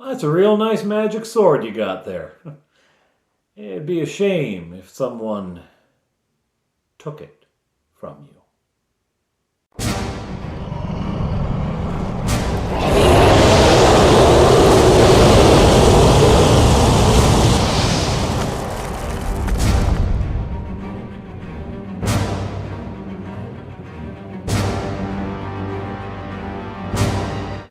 That's a real nice magic sword you got there. It'd be a shame if someone took it from you.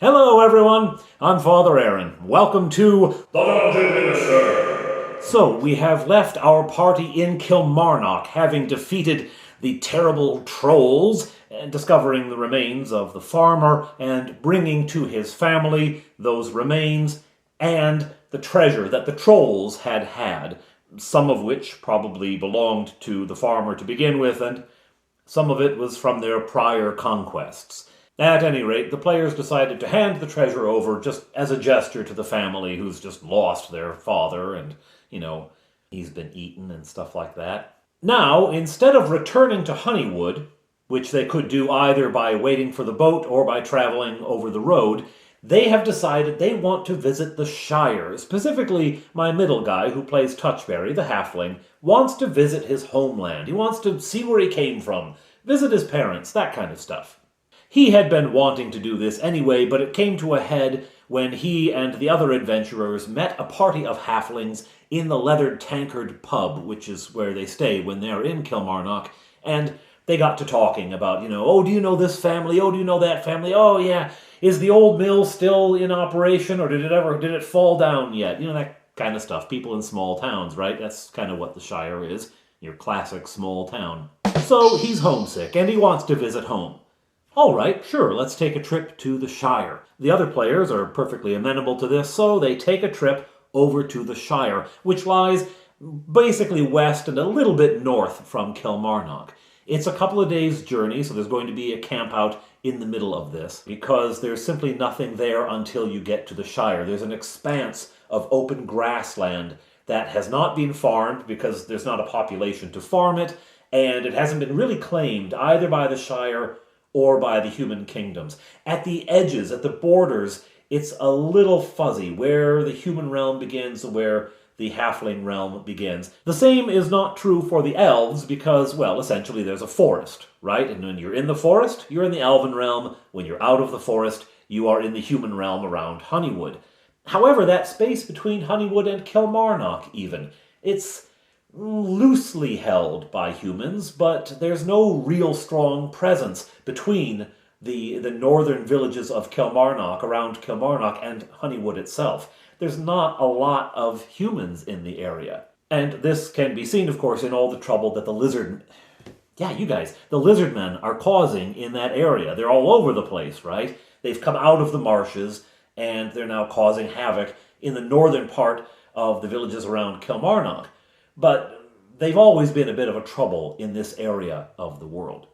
Hello everyone, I'm Father Aaron. Welcome to the Dungeon Minister. So, we have left our party in Kilmarnock, having defeated the terrible trolls, and discovering the remains of the farmer, and bringing to his family those remains, and the treasure that the trolls had, some of which probably belonged to the farmer to begin with, and some of it was from their prior conquests. At any rate, the players decided to hand the treasure over just as a gesture to the family who's just lost their father and, he's been eaten and stuff like that. Now, instead of returning to Honeywood, which they could do either by waiting for the boat or by traveling over the road, they have decided they want to visit the Shire. Specifically, my middle guy, who plays Touchberry, the halfling, wants to visit his homeland. He wants to see where he came from, visit his parents, that kind of stuff. He had been wanting to do this anyway, but it came to a head when he and the other adventurers met a party of halflings in the Leathered Tankard pub, which is where they stay when they're in Kilmarnock, and they got to talking about, oh, do you know this family? Oh, do you know that family? Oh, yeah, is the old mill still in operation, or did it fall down yet? That kind of stuff. People in small towns, right? That's kind of what the Shire is, your classic small town. So he's homesick, and he wants to visit home. All right, sure, let's take a trip to the Shire. The other players are perfectly amenable to this, so they take a trip over to the Shire, which lies basically west and a little bit north from Kilmarnock. It's a couple of days' journey, so there's going to be a camp out in the middle of this, because there's simply nothing there until you get to the Shire. There's an expanse of open grassland that has not been farmed because there's not a population to farm it, and it hasn't been really claimed either by the Shire or by the human kingdoms. At the edges, at the borders, it's a little fuzzy where the human realm begins and where the halfling realm begins. The same is not true for the elves because, well, essentially there's a forest, right? And when you're in the forest, you're in the elven realm. When you're out of the forest, you are in the human realm around Honeywood. However, that space between Honeywood and Kilmarnock even, it's loosely held by humans, but there's no real strong presence between the northern villages of Kilmarnock, around Kilmarnock, and Honeywood itself. There's not a lot of humans in the area. And this can be seen, of course, in all the trouble that the lizard men are causing in that area. They're all over the place, right? They've come out of the marshes, and they're now causing havoc in the northern part of the villages around Kilmarnock. But they've always been a bit of a trouble in this area of the world.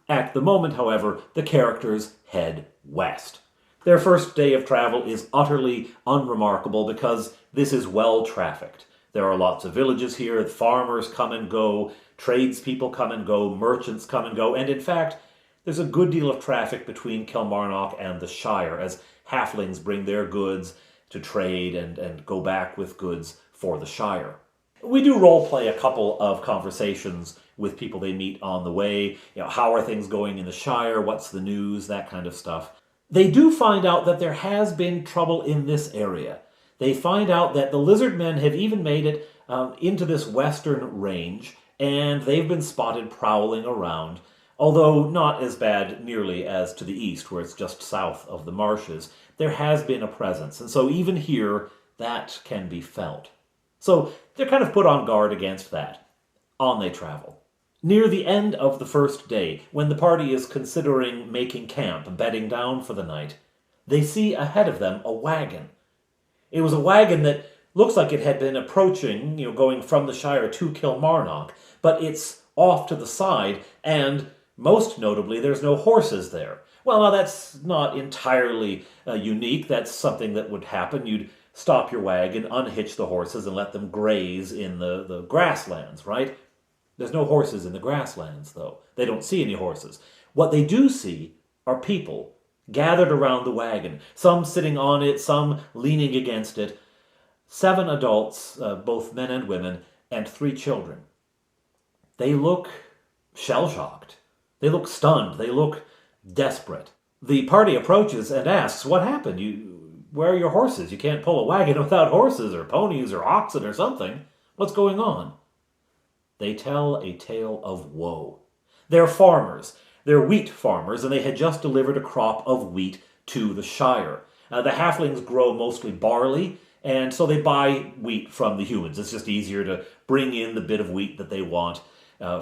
At the moment, however, the characters head west. Their first day of travel is utterly unremarkable because this is well trafficked. There are lots of villages here, farmers come and go, tradespeople come and go, merchants come and go, and in fact, there's a good deal of traffic between Kilmarnock and the Shire as halflings bring their goods to trade and go back with goods for the Shire. We do roleplay a couple of conversations with people they meet on the way. How are things going in the Shire? What's the news? That kind of stuff. They do find out that there has been trouble in this area. They find out that the lizard men have even made it into this western range, and they've been spotted prowling around, although not as bad nearly as to the east, where it's just south of the marshes. There has been a presence, and so even here, that can be felt. So they're kind of put on guard against that. On they travel. Near the end of the first day, when the party is considering making camp, bedding down for the night, they see ahead of them a wagon. It was a wagon that looks like it had been approaching, going from the Shire to Kilmarnock, but it's off to the side, and most notably, there's no horses there. Well, now that's not entirely unique. That's something that would happen. You'd stop your wagon, unhitch the horses, and let them graze in the grasslands, right? There's no horses in the grasslands, though. They don't see any horses. What they do see are people gathered around the wagon, some sitting on it, some leaning against it. 7 adults, both men and women, and 3 children. They look shell-shocked. They look stunned. They look desperate. The party approaches and asks, "What happened? Where are your horses? You can't pull a wagon without horses or ponies or oxen or something. What's going on?" They tell a tale of woe. They're farmers. They're wheat farmers, and they had just delivered a crop of wheat to the shire. The halflings grow mostly barley, and so they buy wheat from the humans. It's just easier to bring in the bit of wheat that they want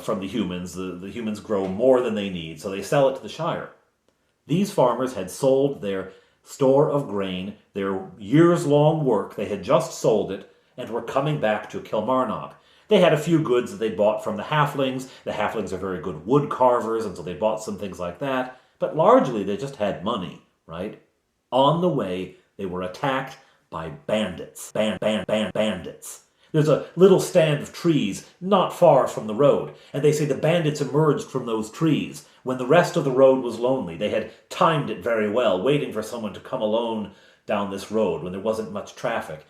from the humans. The humans grow more than they need, so they sell it to the shire. These farmers had sold their store of grain, their years-long work. They had just sold it and were coming back to Kilmarnock. They had a few goods that they bought from the halflings. The halflings are very good wood carvers, and so they bought some things like that. But largely, they just had money, right? On the way, they were attacked by bandits. Bandits. There's a little stand of trees not far from the road, and they say the bandits emerged from those trees when the rest of the road was lonely. They had timed it very well, waiting for someone to come alone down this road when there wasn't much traffic.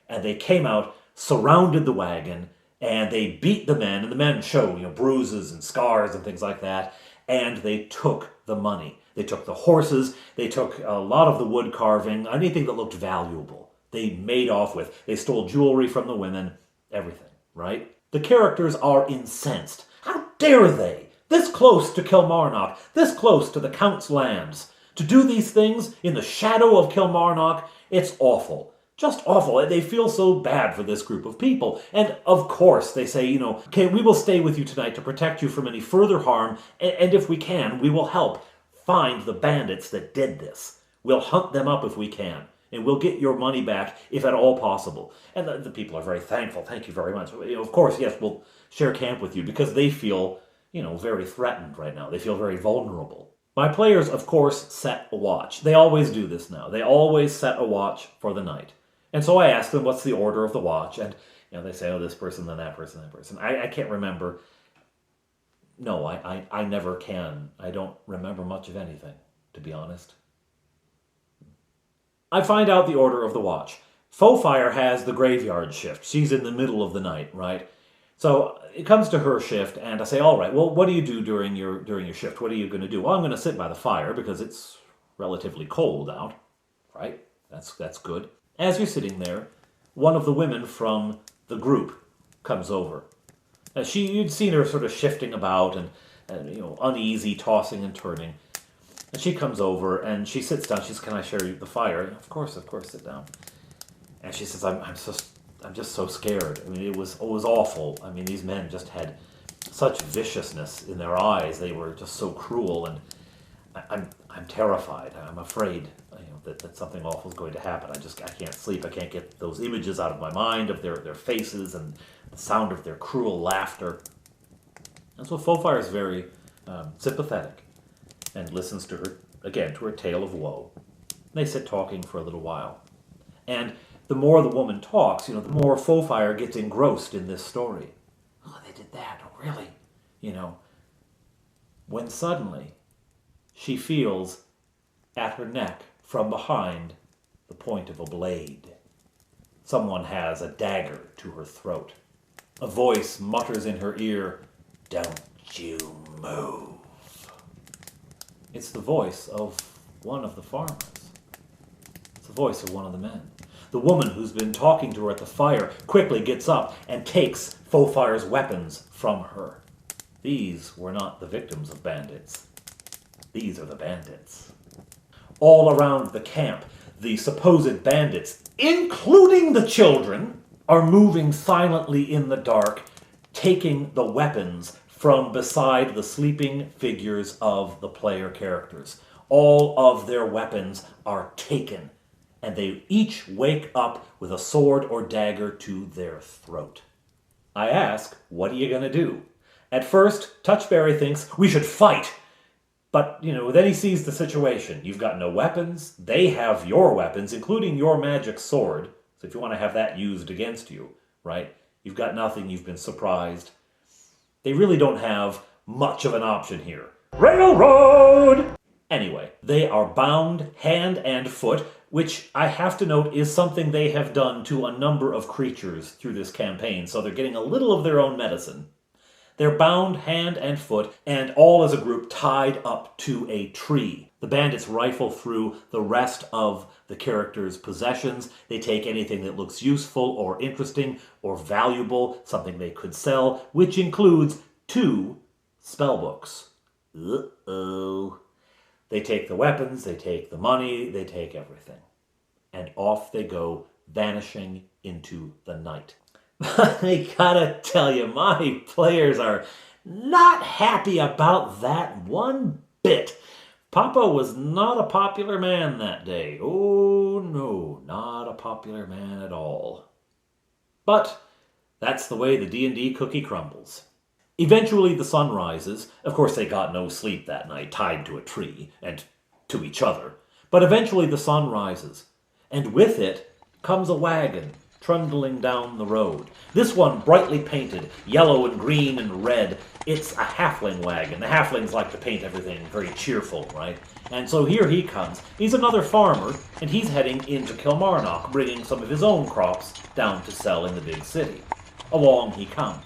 And they came out, surrounded the wagon, and they beat the men, and the men show, bruises and scars and things like that, and they took the money. They took the horses, they took a lot of the wood carving, anything that looked valuable. They made off with. They stole jewelry from the women, everything, right? The characters are incensed. How dare they, this close to Kilmarnock, this close to the Count's lands, to do these things in the shadow of Kilmarnock? It's awful. Just awful. They feel so bad for this group of people. And of course, they say, okay, we will stay with you tonight to protect you from any further harm, and if we can, we will help find the bandits that did this. We'll hunt them up if we can, and we'll get your money back if at all possible. And the people are very thankful. Thank you very much. Of course, yes, we'll share camp with you, because they feel, very threatened right now. They feel very vulnerable. My players, of course, set a watch. They always do this now. They always set a watch for the night. And so I asked them, what's the order of the watch? And they say, oh, this person, then that person, that person. I can't remember. No, I never can. I don't remember much of anything, to be honest. I find out the order of the watch. Fofire has the graveyard shift. She's in the middle of the night, right? So it comes to her shift, and I say, all right, well, what do you do during your shift? What are you going to do? Well, I'm going to sit by the fire because it's relatively cold out, right? That's good. As you're sitting there, one of the women from the group comes over. You'd seen her sort of shifting about and uneasy, tossing and turning. And she comes over and she sits down. She says, "Can I share the fire?" Of course, sit down. And she says, I'm just so scared. I mean, it was awful. I mean, these men just had such viciousness in their eyes. They were just so cruel, and I'm terrified. I'm afraid that something awful is going to happen. I can't sleep. I can't get those images out of my mind of their faces and the sound of their cruel laughter. And so Fofire is very sympathetic and listens to her tale of woe. They sit talking for a little while. And the more the woman talks, the more Fofire gets engrossed in this story. Oh, they did that. Oh, really? When suddenly she feels at her neck from behind the point of a blade. Someone has a dagger to her throat. A voice mutters in her ear, "Don't you move." It's the voice of one of the farmers. It's the voice of one of the men. The woman who's been talking to her at the fire quickly gets up and takes Fofire's weapons from her. These were not the victims of bandits. These are the bandits. All around the camp, the supposed bandits, including the children, are moving silently in the dark, taking the weapons from beside the sleeping figures of the player characters. All of their weapons are taken, and they each wake up with a sword or dagger to their throat. I ask, what are you going to do? At first, Touchberry thinks we should fight. But, then he sees the situation. You've got no weapons. They have your weapons, including your magic sword. So if you want to have that used against you, right? You've got nothing. You've been surprised. They really don't have much of an option here. Railroad! Anyway, they are bound hand and foot, which I have to note is something they have done to a number of creatures through this campaign, so they're getting a little of their own medicine. They're bound hand and foot, and all as a group tied up to a tree. The bandits rifle through the rest of the characters' possessions. They take anything that looks useful or interesting or valuable, something they could sell, which includes 2 spellbooks. Uh-oh. They take the weapons, they take the money, they take everything. And off they go, vanishing into the night. I gotta tell you, my players are not happy about that one bit. Papa was not a popular man that day. Oh no, not a popular man at all. But that's the way the D&D cookie crumbles. Eventually the sun rises. Of course they got no sleep that night, tied to a tree, and to each other. But eventually the sun rises, and with it comes a wagon trundling down the road. This one brightly painted, yellow and green and red. It's a halfling wagon. The halflings like to paint everything very cheerful, right? And so here he comes. He's another farmer, and he's heading into Kilmarnock, bringing some of his own crops down to sell in the big city. Along he comes.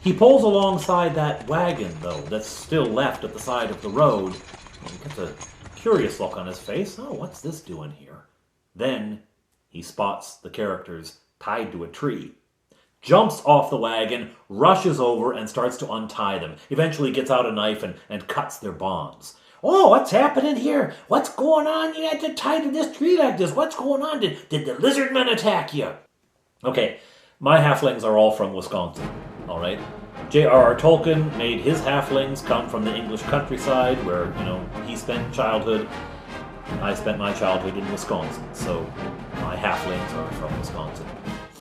He pulls alongside that wagon, though, that's still left at the side of the road. He gets a curious look on his face. Oh, what's this doing here? Then he spots the characters tied to a tree, jumps off the wagon, rushes over, and starts to untie them. Eventually gets out a knife and cuts their bonds. Oh, what's happening here? What's going on? You had to tie to this tree like this. What's going on? Did the lizard men attack you? Okay, my halflings are all from Wisconsin, all right? J.R.R. Tolkien made his halflings come from the English countryside where, he spent childhood. I spent my childhood in Wisconsin, so my halflings are from Wisconsin.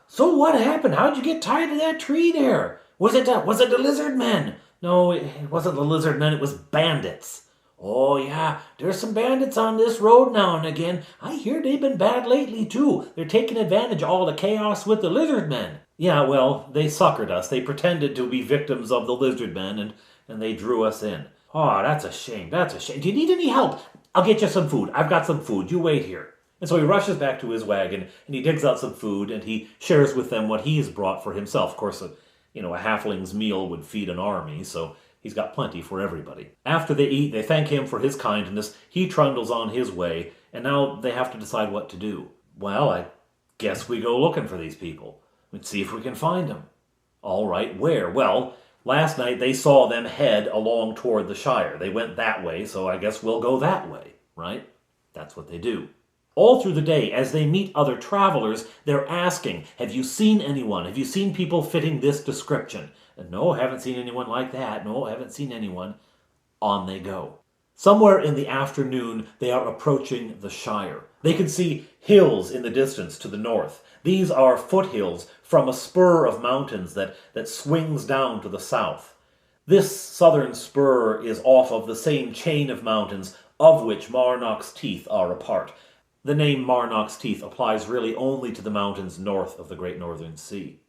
So what happened? How'd you get tied to that tree there? Was it the lizard men? No, it wasn't the lizard men, it was bandits. Oh yeah, there's some bandits on this road now and again. I hear they've been bad lately too. They're taking advantage of all the chaos with the lizard men. Yeah, well, they suckered us. They pretended to be victims of the lizard men and they drew us in. Oh, that's a shame. That's a shame. Do you need any help? I'll get you some food. I've got some food. You wait here. And so he rushes back to his wagon, and he digs out some food, and he shares with them what he's brought for himself. Of course, a halfling's meal would feed an army, so he's got plenty for everybody. After they eat, they thank him for his kindness. He trundles on his way, and now they have to decide what to do. Well, I guess we go looking for these people. Let's see if we can find them. All right, where? Well, last night they saw them head along toward the Shire. They went that way, so I guess we'll go that way, right? That's what they do. All through the day, as they meet other travelers, they're asking, have you seen anyone? Have you seen people fitting this description? And no, haven't seen anyone like that. No, haven't seen anyone. On they go. Somewhere in the afternoon, they are approaching the Shire. They can see hills in the distance to the north. These are foothills from a spur of mountains that swings down to the south. This southern spur is off of the same chain of mountains of which Marnock's Teeth are a part. The name Marnock's Teeth applies really only to the mountains north of the Great Northern Sea.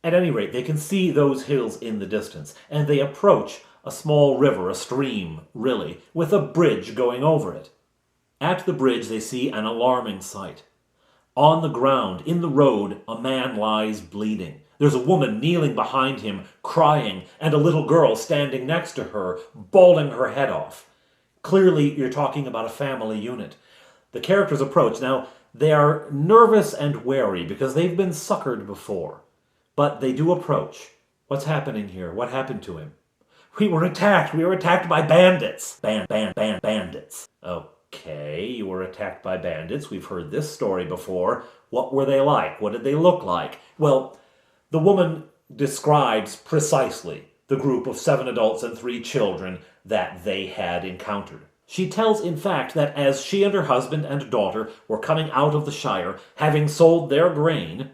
At any rate, they can see those hills in the distance, and they approach a small river, a stream, really, with a bridge going over it. At the bridge, they see an alarming sight. On the ground, in the road, a man lies bleeding. There's a woman kneeling behind him, crying, and a little girl standing next to her, bawling her head off. Clearly, you're talking about a family unit. The characters approach. Now, they are nervous and wary because they've been suckered before. But they do approach. What's happening here? What happened to him? We were attacked. We were attacked by bandits. Bandits. Okay, you were attacked by bandits. We've heard this story before. What were they like? What did they look like? Well, the woman describes precisely the group of 7 adults and 3 children that they had encountered. She tells, in fact, that as she and her husband and daughter were coming out of the Shire, having sold their grain,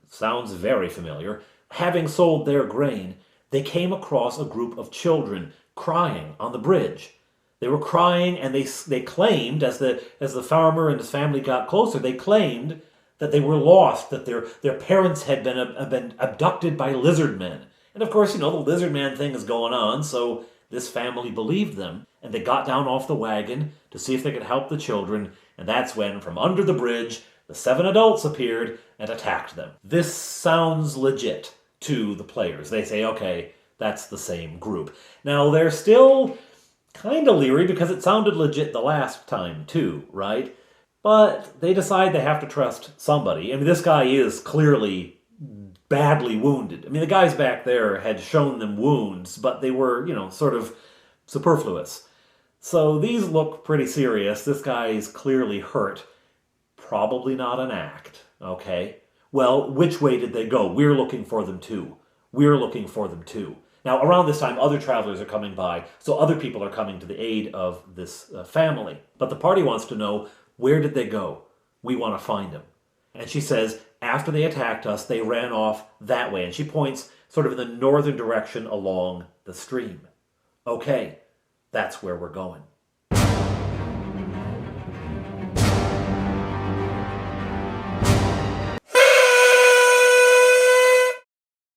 sounds very familiar, having sold their grain, they came across a group of children crying on the bridge. They were crying, and they claimed, as the farmer and his family got closer, they claimed that they were lost, that their parents had been abducted by lizard men. And of course, the lizard man thing is going on, so this family believed them. And they got down off the wagon to see if they could help the children, and that's when, from under the bridge, the 7 adults appeared and attacked them. This sounds legit to the players. They say, okay, that's the same group. Now, they're still kind of leery because it sounded legit the last time too, right? But they decide they have to trust somebody. I mean, this guy is clearly badly wounded. I mean, the guys back there had shown them wounds, but they were, sort of superfluous. So these look pretty serious. This guy is clearly hurt. Probably not an act, okay? Well, which way did they go? We're looking for them too. Now, around this time, other travelers are coming by, so other people are coming to the aid of this family. But the party wants to know, where did they go? We want to find them. And she says, after they attacked us, they ran off that way. And she points sort of in the northern direction along the stream. Okay, that's where we're going.